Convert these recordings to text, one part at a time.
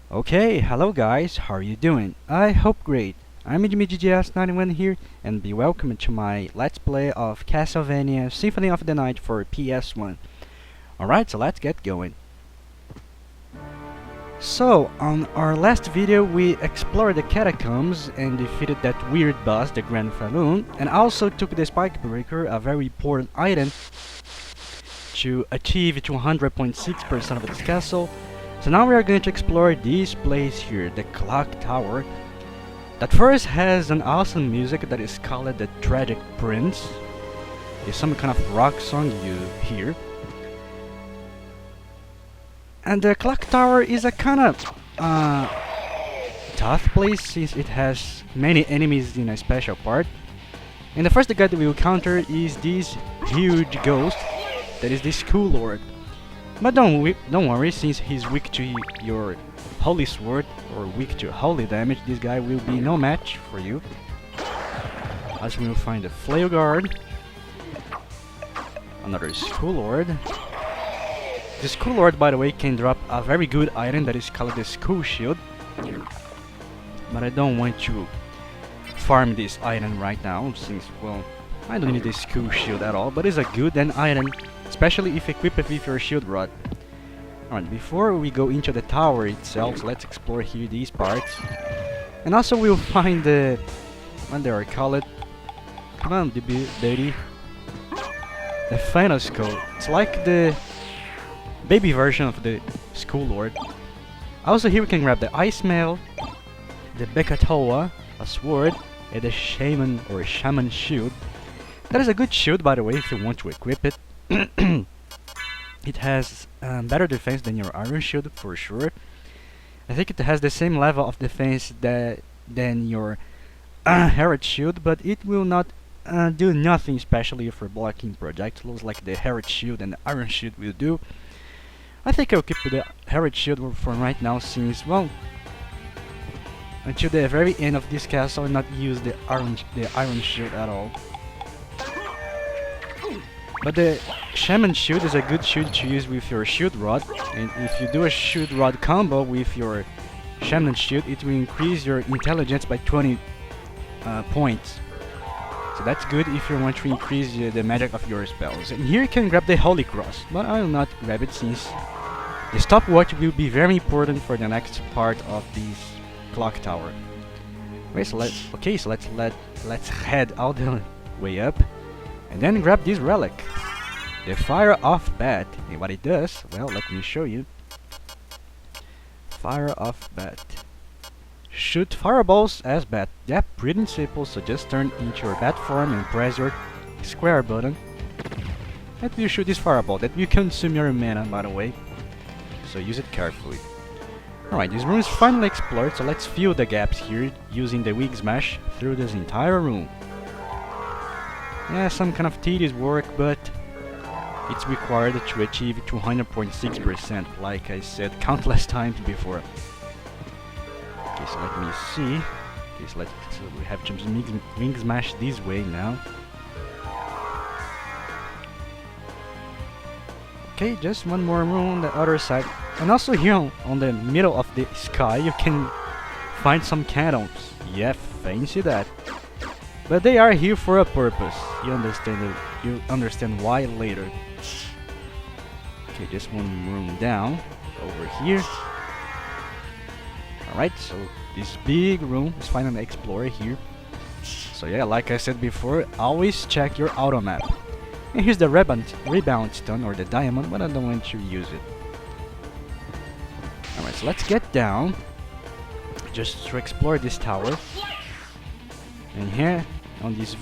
Okay, hello guys, how are you doing? I hope great. I'm GGS91 here, and be welcome to my Let's Play of Castlevania Symphony of the Night for PS1. Alright, so let's get going. So, on our last video we explored the catacombs and defeated that weird boss, the Grand Falloon, and also took the Spike Breaker, a very important item, to achieve 200.6% of this castle. So now we are going to explore this place here, the clock tower, that first has an awesome music that is called the Tragic Prince. It's some kind of rock song you hear. And the clock tower is a kind of tough place since it has many enemies in a special part. And the first guy that we will counter is this huge ghost that is the School Lord. But don't worry, since he's weak to your holy sword or weak to holy damage, this guy will be no match for you. As we will find a Flail Guard, another School Lord. The School Lord, by the way, can drop a very good item that is called the School Shield. But I don't want to farm this item right now, since, well, I don't need the School Shield at all, but it's a good item, especially if equipped with your Shield Rod. Alright, before we go into the tower itself, let's explore here these parts. And also we'll find the... what they are called? Come on, baby. The Final Skull. It's like the baby version of the School Lord. Also here we can grab the Ice Mail, the Bekatoa, a sword, and the Shaman or Shaman Shield. That is a good shield, by the way, if you want to equip it. It has better defense than your Iron Shield, for sure. I think it has the same level of defense than your Herod Shield, but it will not do nothing, especially for blocking projectiles like the Herod Shield and the Iron Shield will do. I think I'll keep the Herod Shield for right now, since, well, until the very end of this castle, I'll not use the Iron Shield at all. But the Shaman Shield is a good shield to use with your Shield Rod, and if you do a Shield Rod combo with your Shaman Shield, it will increase your intelligence by 20 points. So that's good if you want to increase the magic of your spells. And here you can grab the Holy Cross, but I will not grab it since the stopwatch will be very important for the next part of this clock tower. Wait, so let's head all the way up. And then grab this relic, the Fire of Bat. And what it does, well, let me show you. Fire of Bat. Shoot fireballs as bat. Yeah, pretty simple, so just turn into your bat form and press your square button. And you shoot this fireball. That will consume your mana, by the way. So use it carefully. Alright, this room is finally explored, so let's fill the gaps here using the Wig Smash through this entire room. Yeah, some kind of tedious work, but it's required to achieve 200.6%, like I said countless times before. Okay, so let me see. Okay, so we have to Wing Smash this way now. Okay, just one more room on the other side. And also here on the middle of the sky, you can find some candles. Yeah, fancy that. But they are here for a purpose. You understand why later. Okay, just one room down over here. Alright, so this big room is finally explored here. So yeah, like I said before, always check your auto map. And here's the rebound stone or the diamond, but I don't want to use it. Alright, so let's get down just to explore this tower. And here on this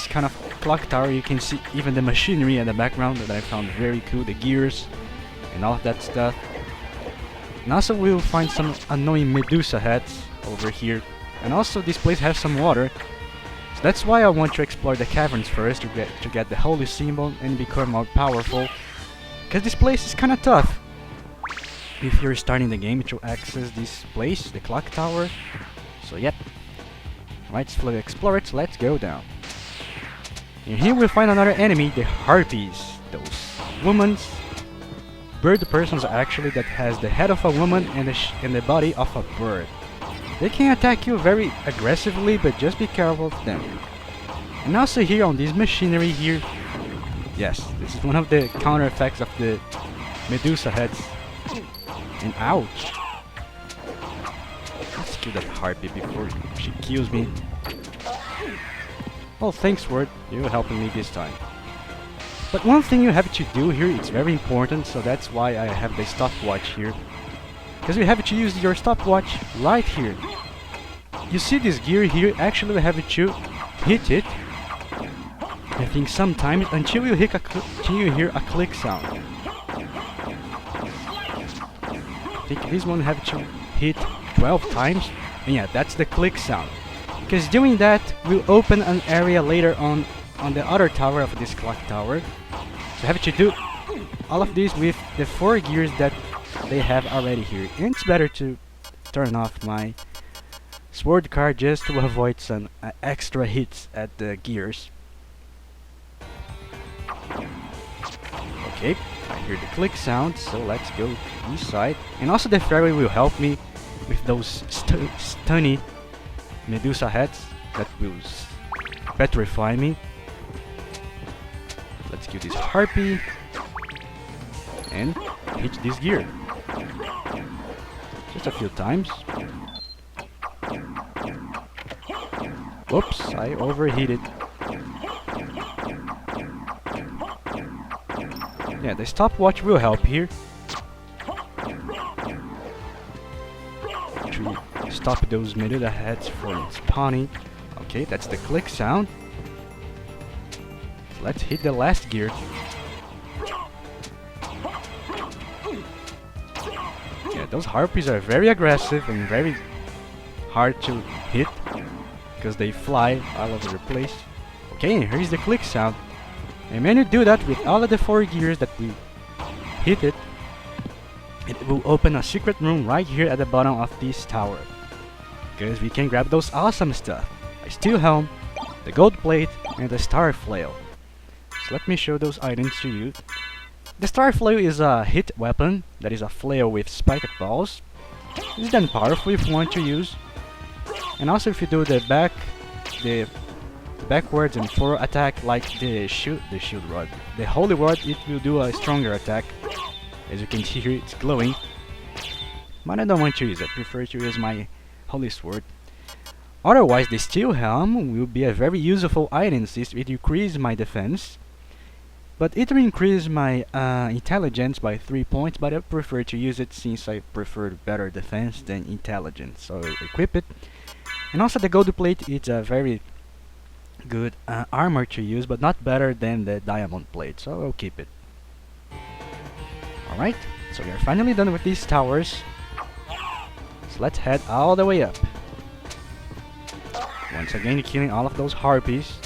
kind of clock tower, you can see even the machinery in the background that I found very cool, the gears and all of that stuff. And also we will find some annoying Medusa heads over here. And also this place has some water, so that's why I want to explore the caverns first to get the holy symbol and become more powerful. Because this place is kind of tough if you're starting the game to access this place, the clock tower. So yep. Right, so let's explore it, so let's go down. And here we'll find another enemy, the Harpies, those women bird persons actually that has the head of a woman and the body of a bird. They can attack you very aggressively, but just be careful of them. And also here on this machinery here, yes, this is one of the counter effects of the Medusa heads. And ouch! Let's kill that harpy before she kills me. Well, thanks Word, you're helping me this time. But one thing you have to do here, it's very important, so that's why I have the stopwatch here. Because you have to use your stopwatch right here. You see this gear here, actually we have to hit it, I think sometimes, until you hear a click sound. I think this one have to hit 12 times, and yeah, that's the click sound. Because doing that will open an area later on the other tower of this clock tower. So I have to do all of this with the 4 gears that they have already here. And it's better to turn off my sword card just to avoid some extra hits at the gears. Okay, I hear the click sound, so let's go to this side. And also the fairy will help me with those stunny Medusa heads that will petrify me. Let's kill this harpy and hit this gear. Just a few times. Oops, I overheated. Yeah, the stopwatch will help here. To stop those Medusa heads from spawning. Okay, that's the click sound. Let's hit the last gear. Yeah, those harpies are very aggressive and very hard to hit because they fly all over the place. Okay, here's the click sound. And when you do that with all of the 4 gears that we hit it, it will open a secret room right here at the bottom of this tower. Because we can grab those awesome stuff. A steel helm, the gold plate, and the star flail. So let me show those items to you. The star flail is a hit weapon, that is a flail with spiked balls. It's then powerful if you want to use. And also if you do the backwards and forward attack like the shield rod. The holy rod, it will do a stronger attack. As you can see here, it's glowing. But I don't want to use it, I prefer to use my holy sword. Otherwise, the steel helm will be a very useful item since it increases my defense. But it will increase my intelligence by 3 points, but I prefer to use it since I prefer better defense than intelligence. So I'll equip it. And also the gold plate, it's a very good armor to use, but not better than the diamond plate, so I'll keep it. Alright, so we are finally done with these towers. So let's head all the way up. Once again, killing all of those harpies.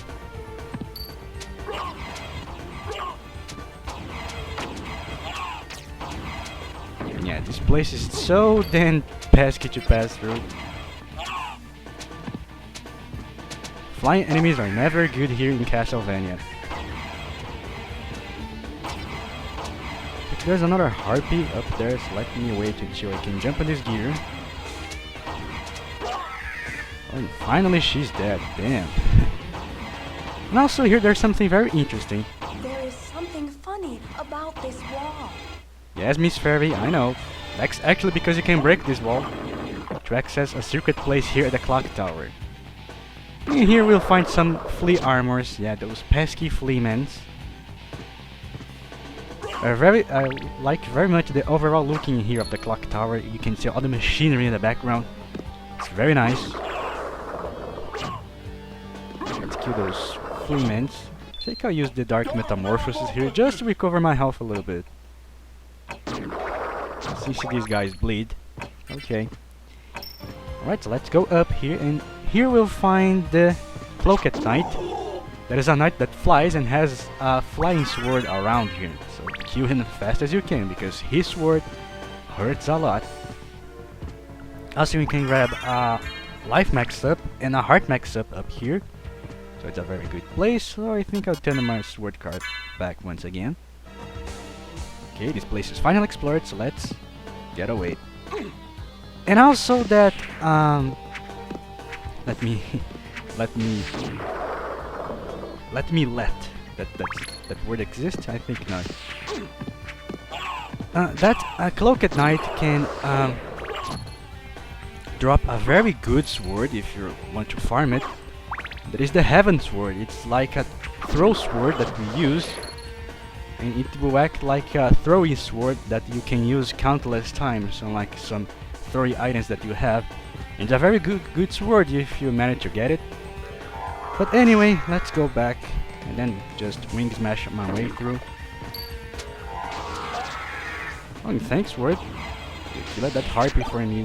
And yeah, this place is so damn pesky to pass through. Flying enemies are never good here in Castlevania. If there's another harpy up there, so let me wait until I can jump on this gear. Oh, and finally she's dead, damn. And also here there's something very interesting. There is something funny about this wall. Yes, Miss Fairy, I know. That's actually because you can break this wall to access a secret place here at the clock tower. And here we'll find some flea armors, yeah, those pesky flea men. I like very much the overall looking here of the clock tower. You can see all the machinery in the background. It's very nice. Let's kill those flea men. I think I'll use the dark metamorphosis here just to recover my health a little bit. Since these guys bleed. Okay. Alright, so let's go up here, and here we'll find the Cloaked Knight. That is a knight that flies and has a flying sword around him. So kill him as fast as you can because his sword hurts a lot. Also, we can grab a life max up and a heart max up here. So it's a very good place. So I think I'll turn my sword card back once again. Okay, this place is finally explored, so let's get away. And also that let me let that word exist. I think not. That Cloak at Night can drop a very good sword if you want to farm it. That is the Heaven Sword. It's like a throw sword that we use, and it will act like a throwing sword that you can use countless times on like some throwing items that you have. And it's a very good sword if you manage to get it. But anyway, let's go back and then just wing smash my way through. Oh, thanks, sword. You let that harpy for me.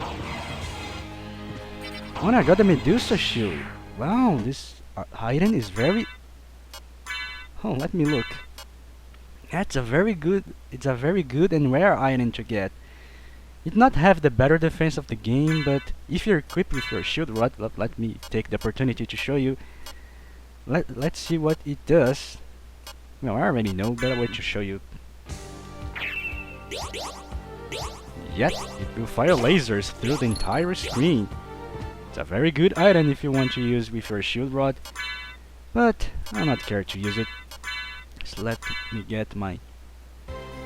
Oh, and I got the Medusa shield. Wow, this item is very... Oh, let me look. That's a very good... It's a very good and rare item to get. It not have the better defense of the game, but if you're equipped with your shield rod, let me take the opportunity to show you. Let's see what it does. Well, I already know, but I want to show you. Yet, it will fire lasers through the entire screen. It's a very good item if you want to use with your shield rod, but I not care to use it. So let me get my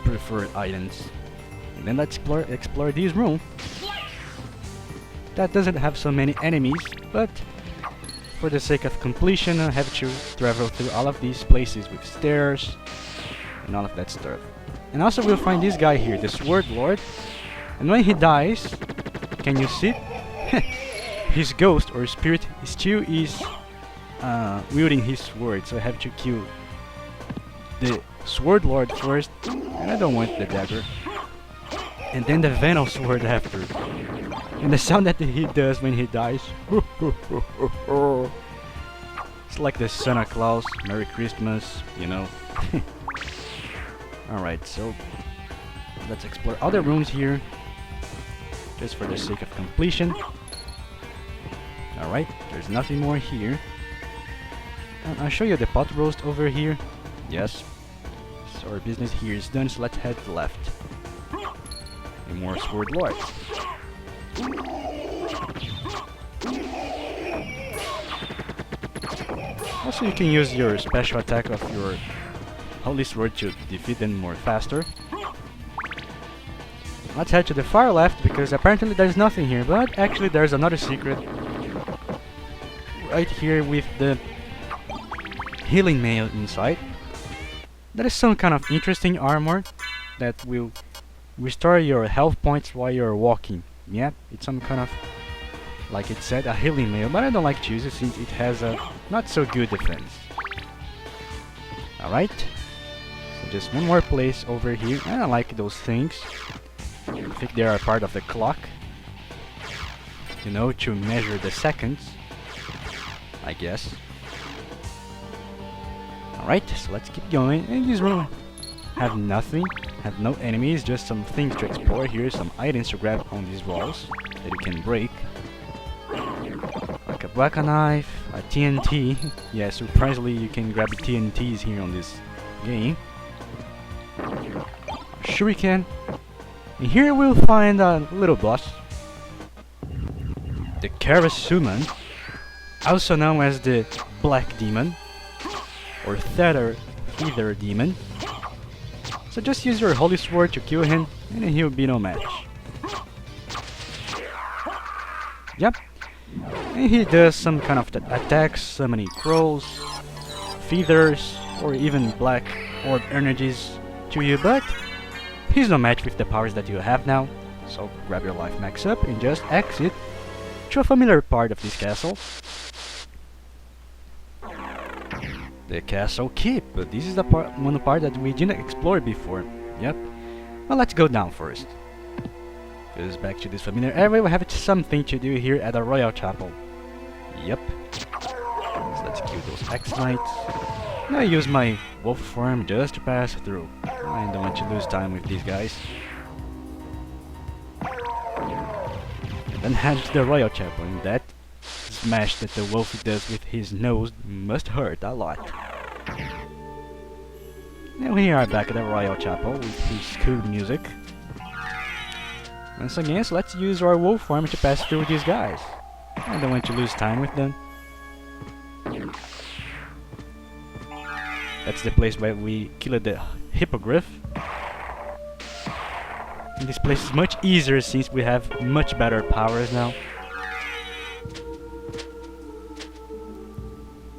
preferred items, and then let's explore this room. That doesn't have so many enemies, but for the sake of completion, I have to travel through all of these places with stairs and all of that stuff. And also we'll find this guy here, the Sword Lord. And when he dies, can you see? His ghost or spirit still is wielding his sword, so I have to kill the Sword Lord first, and I don't want the dagger. And then the Venom Sword after. And the sound that he does when he dies. It's like the Santa Claus, Merry Christmas, you know. Alright, so let's explore other rooms here, just for the sake of completion. Alright, there's nothing more here. I'll show you the pot roast over here. Yes. So our business here is done, so let's head left. And more Sword Lords. Also, you can use your special attack of your Holy Sword to defeat them more faster. Let's head to the far left, because apparently there's nothing here, but actually there's another secret right here with the healing mail inside. That is some kind of interesting armor that will restore your health points while you're walking. Yeah, it's some kind of, like it said, a healing mail, but I don't like to use it since it has a not so good defense. Alright, so just one more place over here. I don't like those things. I think they are part of the clock, you know, to measure the seconds, I guess. Alright, so let's keep going. In this room have nothing, have no enemies, just some things to explore here, some items to grab on these walls that you can break. Like a black knife, a TNT. Yeah, surprisingly you can grab TNTs here on this game. Shuriken. And here we'll find a little boss. The Karasuman, also known as the Black Demon, or Feather Demon. So just use your Holy Sword to kill him, and he'll be no match. Yep. And he does some kind of attacks, summoning crows, feathers, or even black orb energies to you, but he's no match with the powers that you have now. So grab your life max up and just exit to a familiar part of this castle. The castle keep, but this is the one part that we didn't explore before. Yep. Well, let's go down first. Goes back to this familiar area. We have something to do here at the Royal Chapel. Yep. So let's kill those X-Knights. And I use my wolf form just to pass through. I don't want to lose time with these guys. And then head to the Royal Chapel, and that smash that the wolf does with his nose must hurt a lot. And we are back at the Royal Chapel with this cool music. Once again, so let's use our wolf farm to pass through these guys. I don't want to lose time with them. That's the place where we killed the hippogriff. And this place is much easier since we have much better powers now.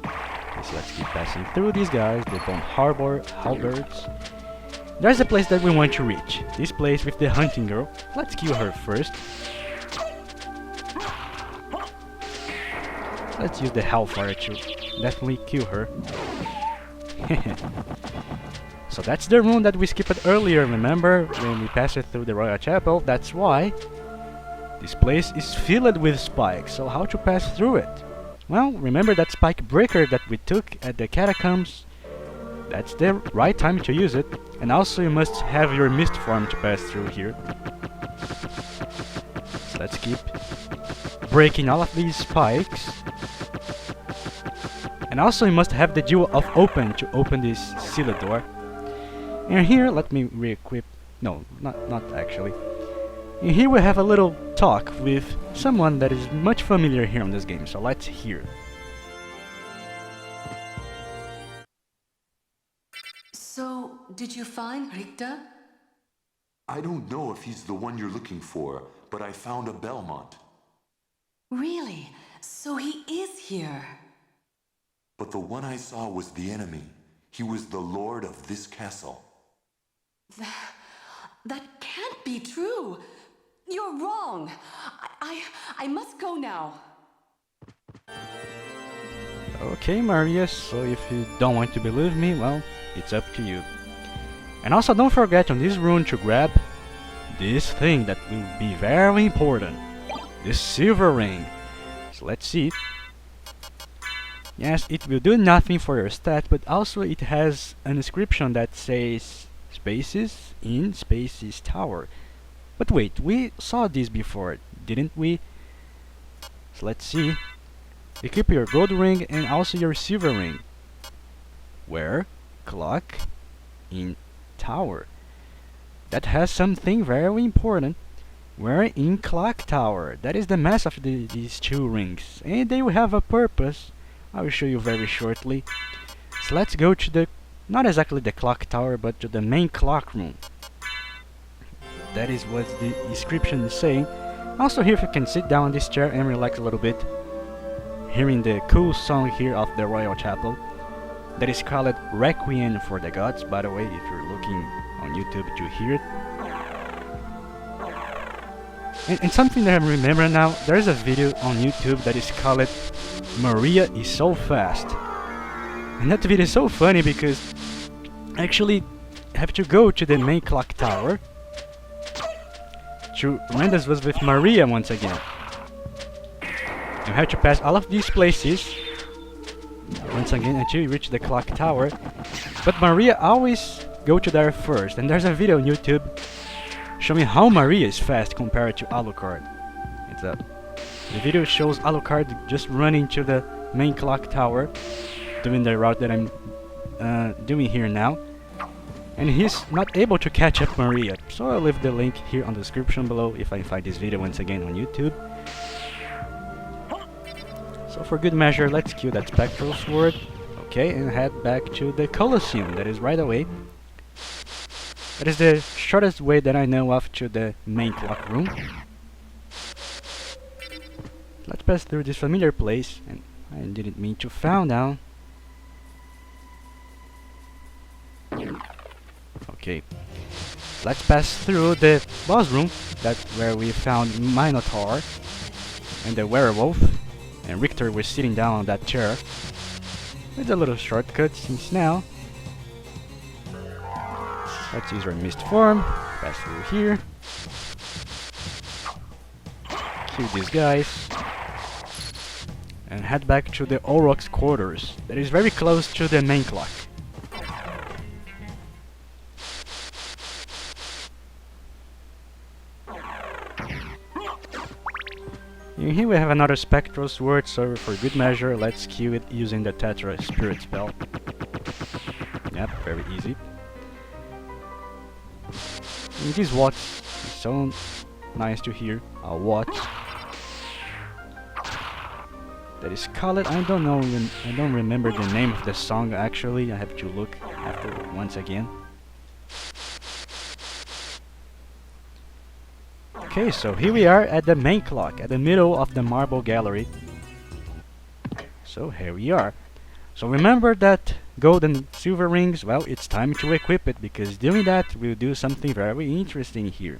Okay, so let's keep passing through these guys, the Bone Harbor halberds. There's a place that we want to reach. This place with the hunting girl. Let's kill her first. Let's use the Hellfire to definitely kill her. So that's the room that we skipped earlier, remember? When we passed it through the Royal Chapel. That's why this place is filled with spikes. So how to pass through it? Well, remember that spike breaker that we took at the catacombs? That's the right time to use it. And also you must have your mist form to pass through here. So let's keep breaking all of these spikes. And also you must have the jewel of open to open this sealed door. And here, let me re-equip. No, not actually. And here we have a little talk with someone that is much familiar here on this game. So let's hear. So, did you find Richter? I don't know if he's the one you're looking for, but I found a Belmont. Really? So he is here. But the one I saw was the enemy. He was the lord of this castle. That can't be true. You're wrong. I must go now. Okay, Maria, so if you don't want to believe me, well, it's up to you. And also don't forget on this rune to grab this thing that will be very important. This silver ring. So let's see. Yes, it will do nothing for your stat, but also it has an inscription that says spaces in spaces tower. But wait, we saw this before, didn't we? So let's see. Equip your gold ring and also your silver ring. Where? Clock in tower. That has something very important. We're in clock tower. That is the mass of these two rings, and they will have a purpose. I will show you very shortly. So let's go to the, not exactly the clock tower, but to the main clock room. That is what the inscription is saying. Also here, if you can sit down on this chair and relax a little bit, hearing the cool song here of the Royal Chapel. That is called Requiem for the Gods, by the way, if you're looking on YouTube to hear it. And something that I remember now, there's a video on YouTube that is called Maria is so fast. And that video is so funny because I actually have to go to the main clock tower to remind us with Maria once again. You have to pass all of these places once again until you reach the clock tower. But Maria always go to there first, and there's a video on YouTube showing how Maria is fast compared to Alucard. The video shows Alucard just running to the main clock tower, doing the route that I'm doing here now, and he's not able to catch up Maria. So I'll leave the link here on the description below if I find this video once again on YouTube. So for good measure, let's kill that spectral sword. Okay, and head back to the Colosseum. That is right away. That is the shortest way that I know of to the main clock room. Let's pass through this familiar place, and I didn't mean to fall down. Okay, let's pass through the boss room. That's where we found Minotaur and the werewolf, and Richter was sitting down on that chair. With a little shortcut since now. Let's use our mist form, pass through here, kill these guys, and head back to the Aurochs quarters. That is very close to the main clock. And here we have another spectral sword, so for good measure, let's kill it using the Tetra Spirit spell. Yep, very easy. And this watch is so nice to hear. A watch that is called, I don't know, I don't remember the name of the song actually. I have to look after once again. Okay, so here we are at the main clock, at the middle of the marble gallery. So here we are. So remember that gold and silver rings? Well, it's time to equip it, because doing that will do something very interesting here.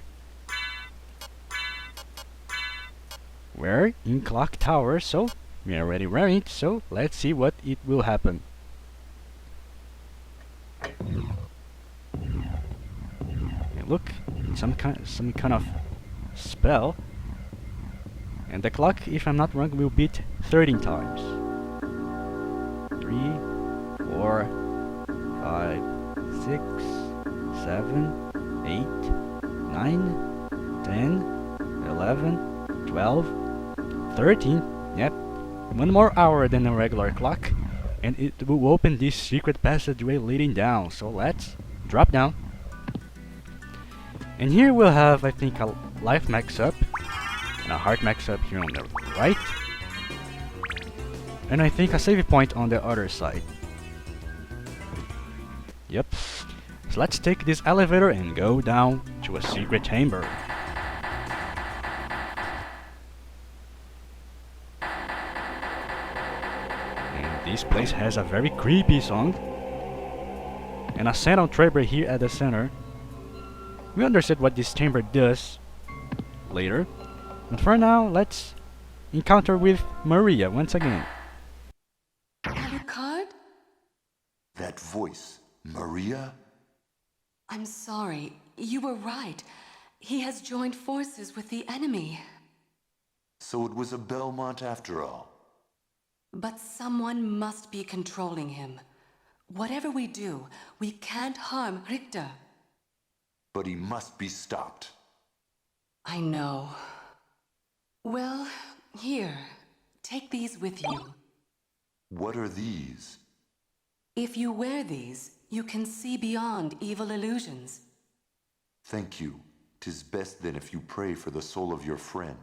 We're in Clock Tower, so we are already wearing it, so let's see what it will happen. And look, some kind of spell. And the clock, if I'm not wrong, will beat 13 times. 3, 4, 5, 6, 7, 8, 9, 10, 11, 12, 13. Yep, one more hour than a regular clock, and it will open this secret passageway leading down. So let's drop down. And here we'll have, I think, a life max up and a heart max up here on the right. And I think a save point on the other side. Yep. So let's take this elevator and go down to a secret chamber. And this place has a very creepy song. And a sound trapper here at the center. We understand what this chamber does later. But for now, let's encounter with Maria once again. Alucard? That voice, Maria? I'm sorry. You were right. He has joined forces with the enemy. So it was a Belmont after all. But someone must be controlling him. Whatever we do, we can't harm Richter. But he must be stopped. I know. Well, here. Take these with you. What are these? If you wear these, you can see beyond evil illusions. Thank you. 'Tis best then if you pray for the soul of your friend.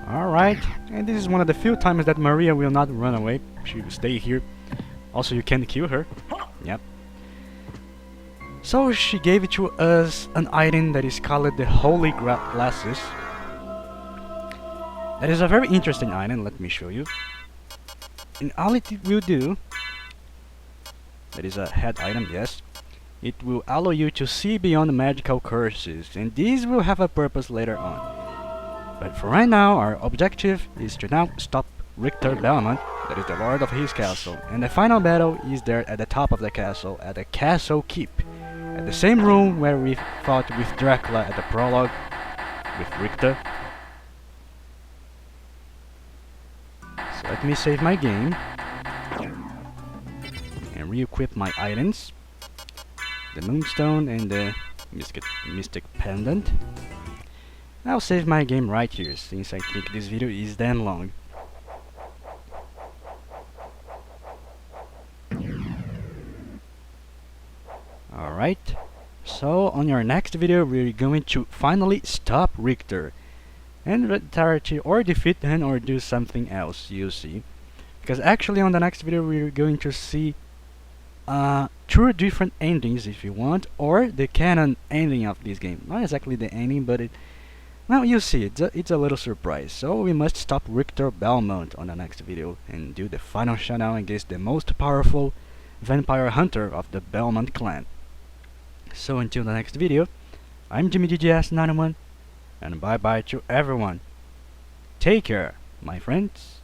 Alright, and this is one of the few times that Maria will not run away. She will stay here. Also, you can kill her. Yep. So she gave it to us an item that is called the Holy Glasses. That is a very interesting item, let me show you. And all it will do, that is a head item, yes. It will allow you to see beyond magical curses, and these will have a purpose later on. But for right now, our objective is to now stop Richter Belmont, that is the lord of his castle, and the final battle is there at the top of the castle, at the castle keep, at the same room where we fought with Dracula at the prologue with Richter. So let me save my game and re-equip my items, the Moonstone and the Mystic Pendant. I'll save my game right here, since I think this video is damn long. Alright, so on your next video we're going to finally stop Richter and retire or defeat him or do something else, you see. Because actually on the next video we're going to see two different endings if you want, or the canon ending of this game. Not exactly the ending, but well, you see, it's a little surprise. So we must stop Richter Belmont on the next video and do the final showdown against the most powerful vampire hunter of the Belmont clan. So until the next video, I'm Jimmy GGS91, and bye bye to everyone. Take care, my friends.